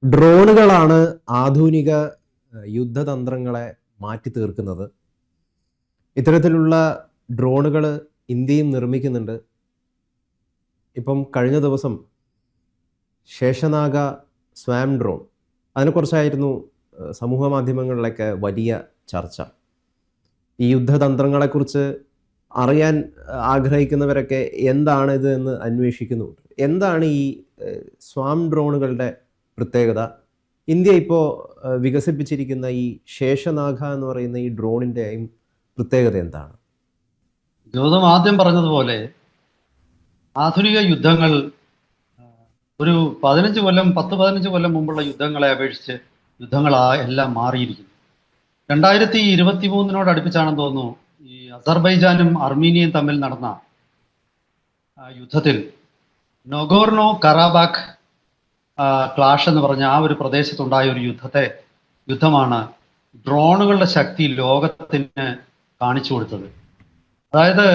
ഡ്രോണുകളാണ് ആധുനിക യുദ്ധതന്ത്രങ്ങളെ മാറ്റി തീർക്കുന്നത്. ഇത്തരത്തിലുള്ള ഡ്രോണുകൾ ഇന്ത്യയും നിർമ്മിക്കുന്നുണ്ട്. ഇപ്പം കഴിഞ്ഞ ദിവസം ശേഷനാഗ സ്വാം ഡ്രോൺ അതിനെക്കുറിച്ചായിരുന്നു സമൂഹ മാധ്യമങ്ങളിലൊക്കെ വലിയ ചർച്ച. ഈ യുദ്ധതന്ത്രങ്ങളെക്കുറിച്ച് അറിയാൻ ആഗ്രഹിക്കുന്നവരൊക്കെ എന്താണ് ഇത് എന്ന് അന്വേഷിക്കുന്നുണ്ട്. എന്താണ് ഈ സ്വാം ഡ്രോണുകളുടെ പ്രത്യേകത? ഇന്ത്യ ഇപ്പോൾ വികസിപ്പിച്ചിരിക്കുന്ന ഈ ശേഷനാഗ എന്ന് പറയുന്ന ഈ ഡ്രോണിൻ്റെയും പ്രത്യേകത എന്താണ്? ഗൗതം ആദ്യം പറഞ്ഞതുപോലെ ആധുനിക യുദ്ധങ്ങൾ ഒരു 10-15 കൊല്ലം മുമ്പുള്ള യുദ്ധങ്ങളെ അപേക്ഷിച്ച് എല്ലാം മാറിയിരിക്കുന്നു. 2023 അടുപ്പിച്ചാണെന്ന് തോന്നുന്നു ഈ അസർബൈജാനും അർമീനിയയും തമ്മിൽ നടന്ന യുദ്ധത്തിൽ നൊഗോർണോ കറാബാഖ് ക്ലാഷ് എന്ന് പറഞ്ഞ ആ ഒരു പ്രദേശത്തുണ്ടായ ഒരു യുദ്ധമാണ് ഡ്രോണുകളുടെ ശക്തി ലോകത്തിന് കാണിച്ചു കൊടുത്തത്. അതായത്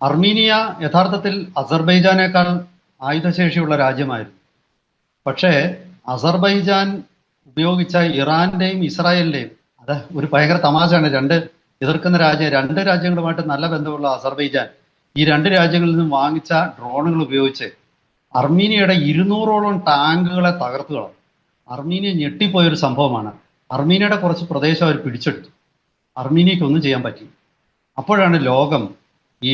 അർമീനിയ യഥാർത്ഥത്തിൽ അസർബൈജാനേക്കാൾ ആയുധശേഷിയുള്ള രാജ്യമായിരുന്നു. പക്ഷേ അസർബൈജാൻ ഉപയോഗിച്ച ഇറാന്റെയും ഇസ്രായേലിന്റെയും, അത് ഒരു ഭയങ്കര തമാശയാണ്, രണ്ട് രാജ്യങ്ങളുമായിട്ട് നല്ല ബന്ധമുള്ള അസർബൈജാൻ ഈ രണ്ട് രാജ്യങ്ങളിൽ നിന്നും വാങ്ങിച്ച ഡ്രോണുകൾ ഉപയോഗിച്ച് അർമീനിയയുടെ 200ഓളം ടാങ്കുകളെ തകർത്തു കളഞ്ഞു. അർമീനിയ ഞെട്ടിപ്പോയൊരു സംഭവമാണ്. അർമീനിയയുടെ കുറച്ച് പ്രദേശം അവർ പിടിച്ചെടുത്തു. അർമീനിയക്ക് ഒന്നും ചെയ്യാൻ പറ്റി. അപ്പോഴാണ് ലോകം ഈ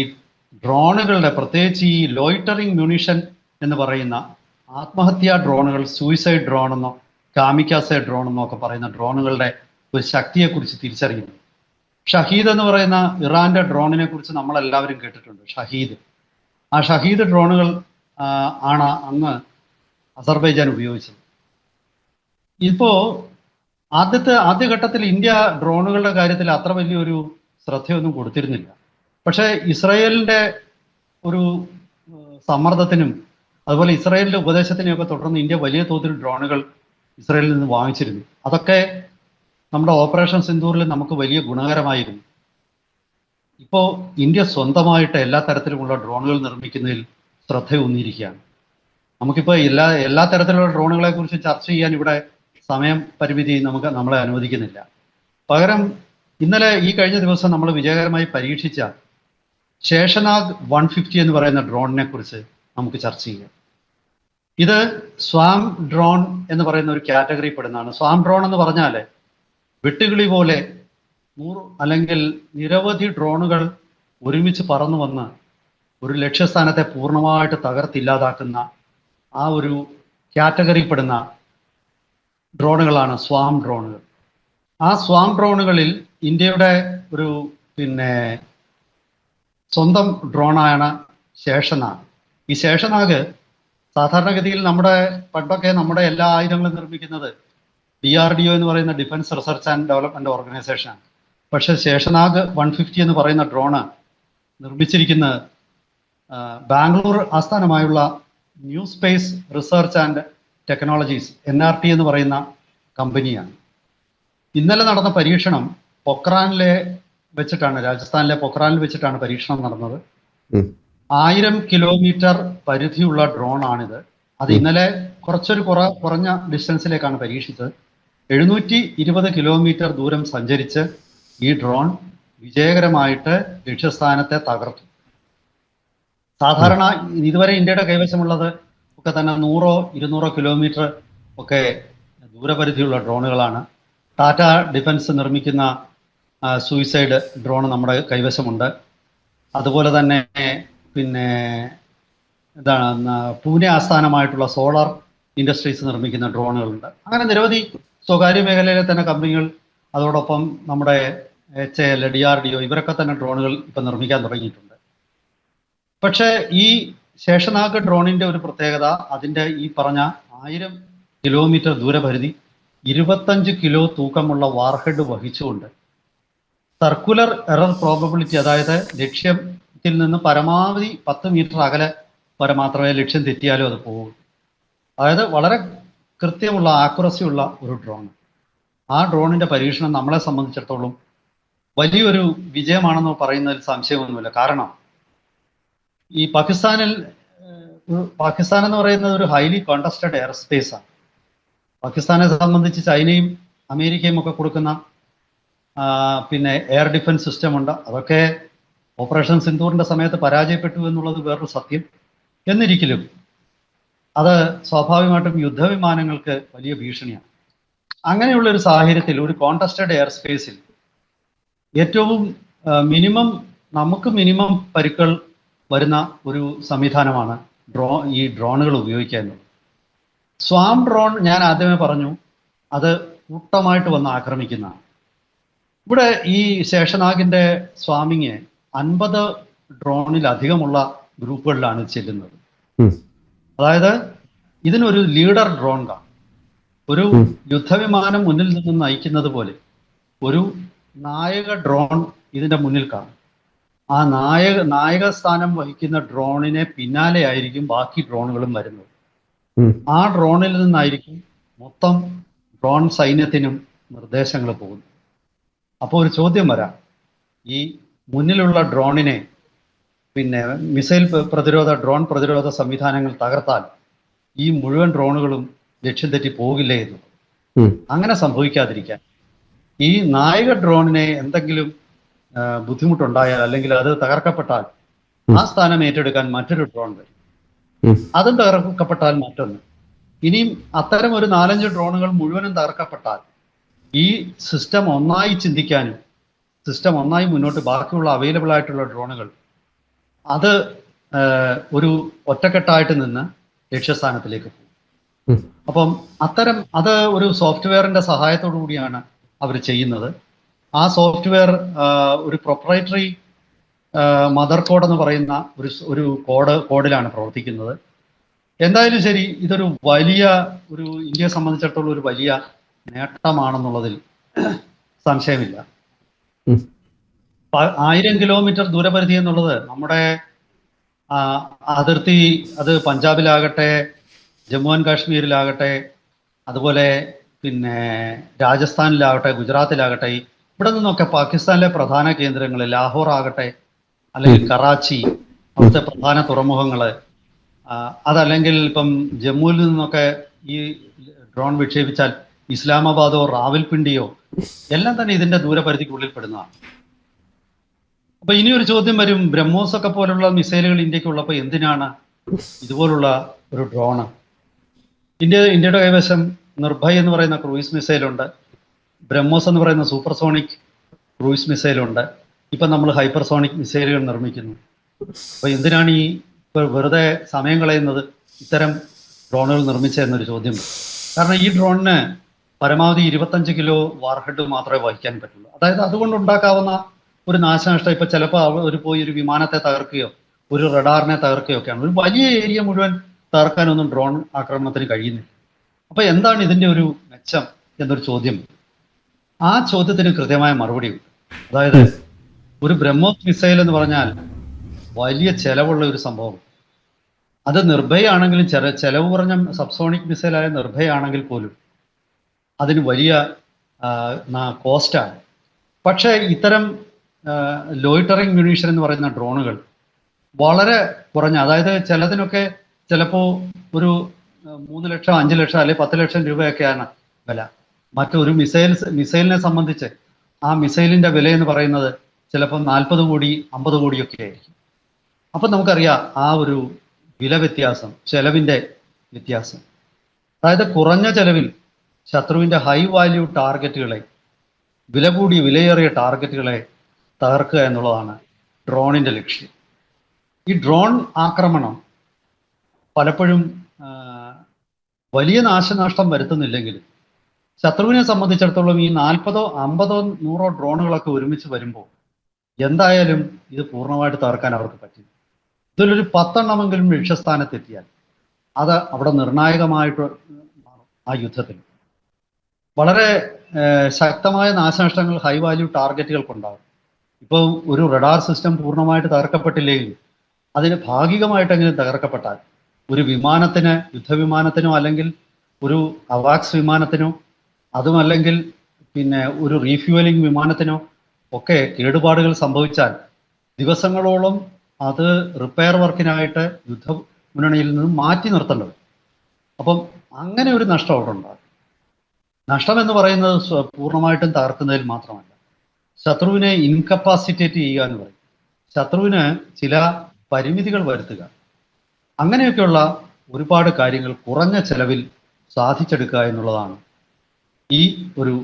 ഡ്രോണുകളുടെ, പ്രത്യേകിച്ച് ഈ ലോയിറ്ററിങ് മ്യൂണിഷൻ എന്ന് പറയുന്ന ആത്മഹത്യാ ഡ്രോണുകൾ, സൂയിസൈഡ് ഡ്രോൺ എന്നോ കാമിക്കാസെ ഡ്രോൺ എന്നോ ഒക്കെ പറയുന്ന ഡ്രോണുകളുടെ ഒരു ശക്തിയെക്കുറിച്ച് തിരിച്ചറിയുന്നു. ഷഹീദ് എന്ന് പറയുന്ന ഇറാന്റെ ഡ്രോണിനെ കുറിച്ച് നമ്മളെല്ലാവരും കേട്ടിട്ടുണ്ട്. ആ ഷഹീദ് ഡ്രോണുകൾ ആണ് അന്ന് അസർബൈജാൻ ഉപയോഗിച്ചത്. ഇപ്പോ ആദ്യഘട്ടത്തിൽ ഇന്ത്യ ഡ്രോണുകളുടെ കാര്യത്തിൽ അത്ര വലിയൊരു ശ്രദ്ധയൊന്നും കൊടുത്തിരുന്നില്ല. പക്ഷേ ഇസ്രായേലിന്റെ ഒരു സമ്മർദ്ദത്തിനും അതുപോലെ ഇസ്രായേലിന്റെ ഉപദേശത്തിനെയൊക്കെ തുടർന്ന് ഇന്ത്യ വലിയ തോതിൽ ഡ്രോണുകൾ ഇസ്രായേലിൽ നിന്ന് വാങ്ങിച്ചിരുന്നു. അതൊക്കെ നമ്മുടെ ഓപ്പറേഷൻ സിന്ദൂറിൽ നമുക്ക് വലിയ ഗുണകരമായിരുന്നു. ഇപ്പോൾ ഇന്ത്യ സ്വന്തമായിട്ട് എല്ലാ തരത്തിലുമുള്ള ഡ്രോണുകൾ നിർമ്മിക്കുന്നതിൽ ശ്രദ്ധയൂന്നിയിരിക്കുകയാണ്. നമുക്കിപ്പോൾ എല്ലാ തരത്തിലുള്ള ഡ്രോണുകളെ കുറിച്ച് ചർച്ച ചെയ്യാൻ ഇവിടെ സമയം പരിമിതി നമ്മളെ അനുവദിക്കുന്നില്ല. പകരം ഇന്നലെ ഈ കഴിഞ്ഞ ദിവസം നമ്മൾ വിജയകരമായി പരീക്ഷിച്ച ശേഷനാഗ് 150 എന്ന് പറയുന്ന ഡ്രോണിനെ കുറിച്ച് നമുക്ക് ചർച്ച ചെയ്യാം. ഇത് സ്വാം ഡ്രോൺ എന്ന് പറയുന്ന ഒരു കാറ്റഗറി പെടുന്നതാണ്. സ്വാം ഡ്രോൺ എന്ന് പറഞ്ഞാൽ വെട്ടുകിളി പോലെ 100 അല്ലെങ്കിൽ നിരവധി ഡ്രോണുകൾ ഒരുമിച്ച് പറന്നു വന്ന് ഒരു ലക്ഷ്യസ്ഥാനത്തെ പൂർണ്ണമായിട്ട് തകർത്തില്ലാതാക്കുന്ന ആ ഒരു കാറ്റഗറി പെടുന്ന ഡ്രോണുകളാണ് സ്വാം ഡ്രോണുകൾ. ആ സ്വാം ഡ്രോണുകളിൽ ഇന്ത്യയുടെ ഒരു സ്വന്തം ഡ്രോണാണ് ശേഷനാഗ്. ഈ ശേഷനാഗ് സാധാരണഗതിയിൽ പണ്ടൊക്കെ നമ്മുടെ എല്ലാ ആയുധങ്ങളും നിർമ്മിക്കുന്നത് DRDO എന്ന് പറയുന്ന ഡിഫൻസ് റിസർച്ച് ആൻഡ് ഡെവലപ്മെന്റ് ഓർഗനൈസേഷനാണ്. പക്ഷേ ശേഷനാഗ് 150 എന്ന് പറയുന്ന ഡ്രോണ് നിർമ്മിച്ചിരിക്കുന്നത് ബാംഗ്ലൂർ ആസ്ഥാനമായുള്ള new space research and technologies NRT എന്ന് പറയുന്ന കമ്പനിയാണ്. ഇന്നലെ നടന്ന പരീക്ഷണം രാജസ്ഥാനിലെ പൊക്രാനിൽ വെച്ചിട്ടാണ് പരീക്ഷണം നടന്നത്. 1000 കിലോമീറ്റർ പരിധിയുള്ള ഡ്രോൺ ആണിത്. അത് ഇന്നലെ കുറഞ്ഞ ഡിസ്റ്റൻസിലേക്കാണ് പരീക്ഷിച്ചത്. 720 കിലോമീറ്റർ ദൂരം സഞ്ചരിച്ച് ഈ ഡ്രോൺ വിജയകരമായിട്ട് ലക്ഷ്യസ്ഥാനത്തെ തകർത്തു. സാധാരണ ഇതുവരെ ഇന്ത്യയുടെ കൈവശമുള്ളത് ഒക്കെ തന്നെ 100-200 കിലോമീറ്റർ ഒക്കെ ദൂരപരിധിയുള്ള ഡ്രോണുകളാണ്. ടാറ്റ ഡിഫൻസ് നിർമ്മിക്കുന്ന സൂയിസൈഡ് ഡ്രോൺ നമ്മുടെ കൈവശമുണ്ട്. അതുപോലെ തന്നെ പൂനെ ആസ്ഥാനമായിട്ടുള്ള സോളാർ ഇൻഡസ്ട്രീസ് നിർമ്മിക്കുന്ന ഡ്രോണുകളുണ്ട്. അങ്ങനെ നിരവധി സ്വകാര്യ മേഖലയിലെ തന്നെ കമ്പനികൾ, അതോടൊപ്പം നമ്മുടെ HAL, DRDO ഇവരൊക്കെ തന്നെ ഡ്രോണുകൾ ഇപ്പം നിർമ്മിക്കാൻ തുടങ്ങിയിട്ടുണ്ട്. പക്ഷേ ഈ ശേഷനാഗ് ഡ്രോണിന്റെ ഒരു പ്രത്യേകത, അതിൻ്റെ ഈ പറഞ്ഞ 1000 കിലോമീറ്റർ ദൂരപരിധി 25 കിലോ തൂക്കമുള്ള വാർഹെഡ് വഹിച്ചുകൊണ്ട് സർക്കുലർ എറർ പ്രോബബിലിറ്റി, അതായത് ലക്ഷ്യത്തിൽ നിന്ന് പരമാവധി 10 മീറ്റർ അകലെ വരെ മാത്രമേ ലക്ഷ്യം തെറ്റിയാലും അത് പോകും. അതായത് വളരെ കൃത്യമുള്ള ആക്യുറസിയുള്ള ഒരു ഡ്രോൺ. ആ ഡ്രോണിന്റെ പരീക്ഷണം നമ്മളെ സംബന്ധിച്ചിടത്തോളം വലിയൊരു വിജയമാണെന്ന് പറയുന്നതിൽ സംശയമൊന്നുമില്ല. കാരണം ഈ പാകിസ്ഥാൻ എന്ന് പറയുന്നത് ഒരു ഹൈലി കോണ്ടസ്റ്റഡ് എയർ സ്പേസ് ആണ്. പാകിസ്ഥാനെ സംബന്ധിച്ച് ചൈനയും അമേരിക്കയും ഒക്കെ കൊടുക്കുന്ന പിന്നെ എയർ ഡിഫൻസ് സിസ്റ്റം ഉണ്ട്. അതൊക്കെ ഓപ്പറേഷൻ സിന്ദൂറിന്റെ സമയത്ത് പരാജയപ്പെട്ടു എന്നുള്ളത് വേറൊരു സത്യം. എന്നിരിക്കലും അത് സ്വാഭാവികമായിട്ടും യുദ്ധവിമാനങ്ങൾക്ക് വലിയ ഭീഷണിയാണ്. അങ്ങനെയുള്ള ഒരു സാഹചര്യത്തിൽ ഒരു കോൺടെസ്റ്റഡ് എയർ സ്പേസിൽ ഏറ്റവും നമുക്ക് മിനിമം പരുക്കൾ വരുന്ന ഒരു സംവിധാനമാണ് ഈ ഡ്രോണുകൾ ഉപയോഗിക്കുക എന്നുള്ളത്. സ്വാം ഡ്രോൺ ഞാൻ ആദ്യമേ പറഞ്ഞു, അത് കൂട്ടമായിട്ട് വന്ന് ആക്രമിക്കുന്നതാണ്. ഇവിടെ ഈ ശേഷനാഗിന്റെ സ്വാമിങ് 50 ഡ്രോണിലധികമുള്ള ഗ്രൂപ്പുകളിലാണ് ചെല്ലുന്നത്. അതായത് ഇതിനൊരു ലീഡർ ഡ്രോൺ കാണും. ഒരു യുദ്ധവിമാനം മുന്നിൽ നിന്ന് നയിക്കുന്നത് പോലെ ഒരു നായക ഡ്രോൺ ഇതിന്റെ മുന്നിൽ കാണും. ആ നായക സ്ഥാനം വഹിക്കുന്ന ഡ്രോണിനെ പിന്നാലെ ആയിരിക്കും ബാക്കി ഡ്രോണുകളും വരുന്നത്. ആ ഡ്രോണിൽ നിന്നായിരിക്കും മൊത്തം ഡ്രോൺ സൈന്യത്തിനും നിർദ്ദേശങ്ങൾ പോകുന്നത്. അപ്പോൾ ഒരു ചോദ്യം വരാം, ഈ മുന്നിലുള്ള ഡ്രോണിനെ പിന്നെ മിസൈൽ ഡ്രോൺ പ്രതിരോധ സംവിധാനങ്ങൾ തകർത്താൽ ഈ മുഴുവൻ ഡ്രോണുകളും ലക്ഷ്യം തെറ്റി പോകില്ലേ എന്ന്. അങ്ങനെ സംഭവിക്കാതിരിക്കാൻ ഈ നായക ഡ്രോണിനെ എന്തെങ്കിലും ബുദ്ധിമുട്ടുണ്ടായാൽ അല്ലെങ്കിൽ അത് തകർക്കപ്പെട്ടാൽ ആ സ്ഥാനം ഏറ്റെടുക്കാൻ മറ്റൊരു ഡ്രോൺ വരും. അതും തകർക്കപ്പെട്ടാൽ മറ്റൊന്ന്. ഇനിയും അത്തരം ഒരു 4-5 ഡ്രോണുകൾ മുഴുവനും തകർക്കപ്പെട്ടാൽ ഈ സിസ്റ്റം ഒന്നായി ചിന്തിക്കാനും സിസ്റ്റം ഒന്നായി മുന്നോട്ട് ബാക്കിയുള്ള അവൈലബിൾ ആയിട്ടുള്ള ഡ്രോണുകൾ അത് ഒരു ഒറ്റക്കെട്ടായിട്ട് നിന്ന് ലക്ഷ്യസ്ഥാനത്തിലേക്ക് പോകും. അപ്പം അത് ഒരു സോഫ്റ്റ്വെയറിന്റെ സഹായത്തോടു കൂടിയാണ് അവർ ചെയ്യുന്നത്. ആ സോഫ്റ്റ്വെയർ ഒരു പ്രൊപ്രൈറ്ററി മദർ കോഡ് എന്ന് പറയുന്ന ഒരു കോഡിലാണ് പ്രവർത്തിക്കുന്നത്. എന്തായാലും ശരി, ഇതൊരു ഇന്ത്യയെ സംബന്ധിച്ചിടത്തോളം ഒരു വലിയ നേട്ടമാണെന്നുള്ളതിൽ സംശയമില്ല. 1000 കിലോമീറ്റർ ദൂരപരിധി എന്നുള്ളത് നമ്മുടെ അതിർത്തി, അത് പഞ്ചാബിലാകട്ടെ, ജമ്മു ആൻഡ് കാശ്മീരിലാകട്ടെ, അതുപോലെ പിന്നെ രാജസ്ഥാനിലാകട്ടെ, ഗുജറാത്തിലാകട്ടെ, ഇവിടെ നിന്നൊക്കെ പാകിസ്ഥാനിലെ പ്രധാന കേന്ദ്രങ്ങൾ ലാഹോർ ആകട്ടെ, അല്ലെങ്കിൽ കറാച്ചി, അവിടുത്തെ പ്രധാന തുറമുഖങ്ങൾ, അതല്ലെങ്കിൽ ഇപ്പം ജമ്മുവിൽ നിന്നൊക്കെ ഈ ഡ്രോൺ വിക്ഷേപിച്ചാൽ ഇസ്ലാമാബാദോ റാവൽപിണ്ടിയോ എല്ലാം തന്നെ ഇതിന്റെ ദൂരപരിധിക്കുള്ളിൽ പെടുന്നതാണ്. അപ്പൊ ഇനിയൊരു ചോദ്യം വരും, ബ്രഹ്മോസ് ഒക്കെ പോലുള്ള മിസൈലുകൾ ഇന്ത്യക്കുള്ളപ്പോൾ എന്തിനാണ് ഇതുപോലുള്ള ഒരു ഡ്രോണ്? ഇന്ത്യയുടെ കൈവശം നിർഭയ് എന്ന് പറയുന്ന ക്രൂയിസ് മിസൈലുണ്ട്, ബ്രഹ്മോസ് എന്ന് പറയുന്ന സൂപ്പർസോണിക് ക്രൂയിസ് മിസൈലുണ്ട്, ഇപ്പം നമ്മൾ ഹൈപ്പർസോണിക് മിസൈലുകൾ നിർമ്മിക്കുന്നു. അപ്പൊ എന്തിനാണ് വെറുതെ സമയം കളയുന്നത് ഇത്തരം ഡ്രോണുകൾ നിർമ്മിച്ചതെന്നൊരു ചോദ്യം. കാരണം ഈ ഡ്രോണിന് പരമാവധി 25 കിലോ വാർഹെഡ് മാത്രമേ വഹിക്കാൻ പറ്റുള്ളൂ. അതായത് അതുകൊണ്ട് ഉണ്ടാക്കാവുന്ന ഒരു നാശനഷ്ടം ഇപ്പൊ ചിലപ്പോൾ പോയി ഒരു വിമാനത്തെ തകർക്കുകയോ ഒരു റഡാറിനെ തകർക്കുകയോ ഒക്കെയാണ്. ഒരു വലിയ ഏരിയ മുഴുവൻ തകർക്കാനൊന്നും ഡ്രോൺ ആക്രമണത്തിന് കഴിയുന്നില്ല. അപ്പൊ എന്താണ് ഇതിന്റെ ഒരു മെച്ചം എന്നൊരു ചോദ്യം. ആ ചോദ്യത്തിന് കൃത്യമായ മറുപടി ഉണ്ട്. അതായത് ഒരു ബ്രഹ്മോസ് മിസൈൽ എന്ന് പറഞ്ഞാൽ വലിയ ചെലവുള്ള ഒരു സംഭവം. അത് നിർഭയാണെങ്കിലും ചെലവ് കുറഞ്ഞ സബ്സോണിക് മിസൈലായ നിർഭയാണെങ്കിൽ പോലും അതിന് വലിയ കോസ്റ്റാണ്. പക്ഷേ ഇത്തരം ലോയിറ്ററിങ് മ്യൂണീഷൻ എന്ന് പറയുന്ന ഡ്രോണുകൾ വളരെ കുറഞ്ഞ, അതായത് ചിലതിനൊക്കെ ചിലപ്പോൾ ഒരു 3 ലക്ഷം 5 ലക്ഷം അല്ലെങ്കിൽ 10 ലക്ഷം രൂപയൊക്കെയാണ് വില. മറ്റൊരു മിസൈലിനെ സംബന്ധിച്ച് ആ മിസൈലിന്റെ വില എന്ന് പറയുന്നത് ചിലപ്പോൾ 40 കോടി 50 കോടിയൊക്കെ ആയിരിക്കും. അപ്പം നമുക്കറിയാം ആ ഒരു വില വ്യത്യാസം, ചെലവിന്റെ വ്യത്യാസം. അതായത് കുറഞ്ഞ ചെലവിൽ ശത്രുവിന്റെ ഹൈ വാല്യൂ ടാർഗറ്റുകളെ, വിലയേറിയ ടാർഗറ്റുകളെ തകർക്കുക എന്നുള്ളതാണ് ഡ്രോണിന്റെ ലക്ഷ്യം. ഈ ഡ്രോൺ ആക്രമണം പലപ്പോഴും വലിയ നാശനഷ്ടം വരുത്തുന്നില്ലെങ്കിൽ ശത്രുവിനെ സംബന്ധിച്ചിടത്തോളം ഈ 40, 50, 100 ഡ്രോണുകളൊക്കെ ഒരുമിച്ച് വരുമ്പോൾ എന്തായാലും ഇത് പൂർണ്ണമായിട്ട് തകർക്കാൻ അവർക്ക് പറ്റില്ല. ഇതിലൊരു 10 എണ്ണമെങ്കിലും ലക്ഷ്യസ്ഥാനത്തെത്തിയാൽ അത് അവിടെ നിർണായകമായിട്ട് മാറും. ആ യുദ്ധത്തിൽ വളരെ ശക്തമായ നാശനഷ്ടങ്ങൾ ഹൈ വാല്യൂ ടാർഗറ്റുകൾക്കുണ്ടാകും. ഇപ്പോൾ ഒരു റഡാർ സിസ്റ്റം പൂർണ്ണമായിട്ട് തകർക്കപ്പെട്ടില്ലെങ്കിൽ അതിന് ഭാഗികമായിട്ടെങ്കിലും തകർക്കപ്പെട്ടാൽ ഒരു യുദ്ധവിമാനത്തിനോ അല്ലെങ്കിൽ ഒരു അവാക്സ് വിമാനത്തിനോ അതുമല്ലെങ്കിൽ പിന്നെ ഒരു റീഫ്യൂവലിംഗ് വിമാനത്തിനോ ഒക്കെ കേടുപാടുകൾ സംഭവിച്ചാൽ ദിവസങ്ങളോളം അത് റിപ്പയർ വർക്കിനായിട്ട് യുദ്ധ മുന്നണിയിൽ നിന്ന് മാറ്റി നിർത്തേണ്ടത്. അപ്പം അങ്ങനെ ഒരു നഷ്ടം അവിടെ ഉണ്ടാകും. നഷ്ടമെന്ന് പറയുന്നത് പൂർണ്ണമായിട്ടും തകർക്കുന്നതിൽ മാത്രമല്ല, ശത്രുവിനെ ഇൻകപ്പാസിറ്റേറ്റ് ചെയ്യുക എന്ന് പറയും. ശത്രുവിന് ചില പരിമിതികൾ വരുത്തുക. അങ്ങനെയൊക്കെയുള്ള ഒരുപാട് കാര്യങ്ങൾ കുറഞ്ഞ ചെലവിൽ സാധിച്ചെടുക്കുക എന്നുള്ളതാണ് ഈ ഒരു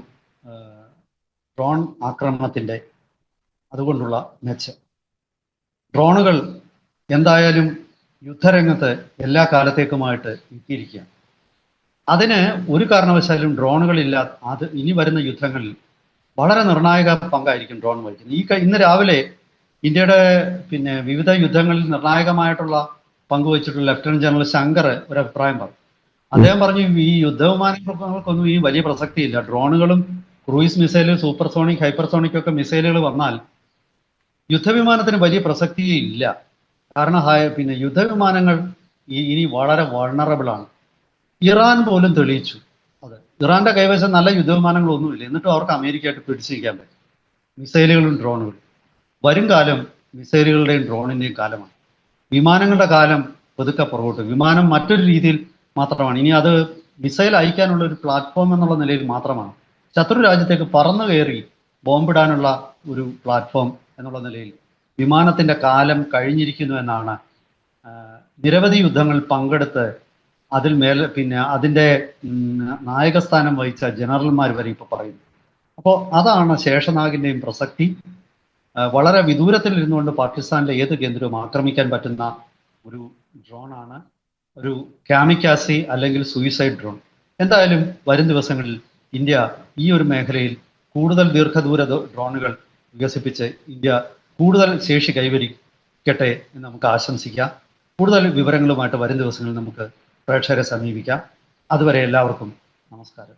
ഡ്രോൺ ആക്രമണത്തിൻ്റെ അതുകൊണ്ടുള്ള മെച്ചം. ഡ്രോണുകൾ എന്തായാലും യുദ്ധരംഗത്ത് എല്ലാ കാലത്തേക്കുമായിട്ട് എത്തിയിരിക്കുകയാണ്. അതിന് ഒരു കാരണവശാലും ഡ്രോണുകളില്ല. അത് ഇനി വരുന്ന യുദ്ധങ്ങളിൽ വളരെ നിർണായക പങ്കായിരിക്കും ഡ്രോൺ വഹിക്കുന്നത്. ഇന്ന് രാവിലെ ഇന്ത്യയുടെ വിവിധ യുദ്ധങ്ങളിൽ നിർണായകമായിട്ടുള്ള പങ്കുവച്ചിട്ടുള്ള ലഫ്റ്റനന്റ് ജനറൽ ശങ്കർ ഒരു അഭിപ്രായം പറഞ്ഞു. അദ്ദേഹം പറഞ്ഞു, ഈ യുദ്ധവിമാനങ്ങൾക്കൊന്നും ഈ വലിയ പ്രസക്തിയില്ല. ഡ്രോണുകളും ക്രൂയിസ് മിസൈല്, സൂപ്പർസോണിക്, ഹൈപ്പർസോണിക് ഒക്കെ മിസൈലുകൾ വന്നാൽ യുദ്ധവിമാനത്തിന് വലിയ പ്രസക്തിയില്ല. കാരണം യുദ്ധവിമാനങ്ങൾ ഇനി വളരെ വൾണറബിൾ ആണ്. ഇറാൻ പോലും തെളിയിച്ചു അത്. ഇറാന്റെ കൈവശം നല്ല യുദ്ധവിമാനങ്ങളൊന്നുമില്ല, എന്നിട്ടും അവർക്ക് അമേരിക്കയായിട്ട് പിടിച്ചിരിക്കാൻ പറ്റും. മിസൈലുകളും ഡ്രോണുകളും. വരും കാലം മിസൈലുകളുടെയും ഡ്രോണിന്റെയും കാലമാണ്. വിമാനങ്ങളുടെ കാലം പതുക്കെ പുറകോട്ട്. വിമാനം മറ്റൊരു രീതിയിൽ മാത്രമാണ്. ഇനി അത് മിസൈൽ അയക്കാനുള്ള ഒരു പ്ലാറ്റ്ഫോം എന്നുള്ള നിലയിൽ മാത്രമാണ്. ശത്രു രാജ്യത്തേക്ക് പറന്നു കയറി ബോംബിടാനുള്ള ഒരു പ്ലാറ്റ്ഫോം എന്നുള്ള നിലയിൽ വിമാനത്തിന്റെ കാലം കഴിഞ്ഞിരിക്കുന്നു എന്നാണ് നിരവധി യുദ്ധങ്ങളിൽ പങ്കെടുത്ത് അതിൽ അതിൻ്റെ നായകസ്ഥാനം വഹിച്ച ജനറൽമാർ വരെ ഇപ്പോൾ പറയുന്നു. അപ്പോൾ അതാണ് ശേഷനാഗിൻ്റെയും പ്രസക്തി. വളരെ വിദൂരത്തിൽ ഇരുന്നുകൊണ്ട് പാകിസ്ഥാനിലെ ഏത് കേന്ദ്രവും ആക്രമിക്കാൻ പറ്റുന്ന ഒരു ഡ്രോണാണ് ഒരു കാമിക്കാസി അല്ലെങ്കിൽ സൂയിസൈഡ് ഡ്രോൺ. എന്തായാലും വരും ദിവസങ്ങളിൽ ഇന്ത്യ ഈ ഒരു മേഖലയിൽ കൂടുതൽ ദീർഘദൂര ഡ്രോണുകൾ വികസിപ്പിച്ച് ഇന്ത്യ കൂടുതൽ ശേഷി കൈവരിക്കട്ടെ എന്ന് നമുക്ക് ആശംസിക്കാം. കൂടുതൽ വിവരങ്ങളുമായിട്ട് വരും ദിവസങ്ങളിൽ നമുക്ക് പ്രേക്ഷകരെ സമീപിക്കാം. അതുവരെ എല്ലാവർക്കും നമസ്കാരം.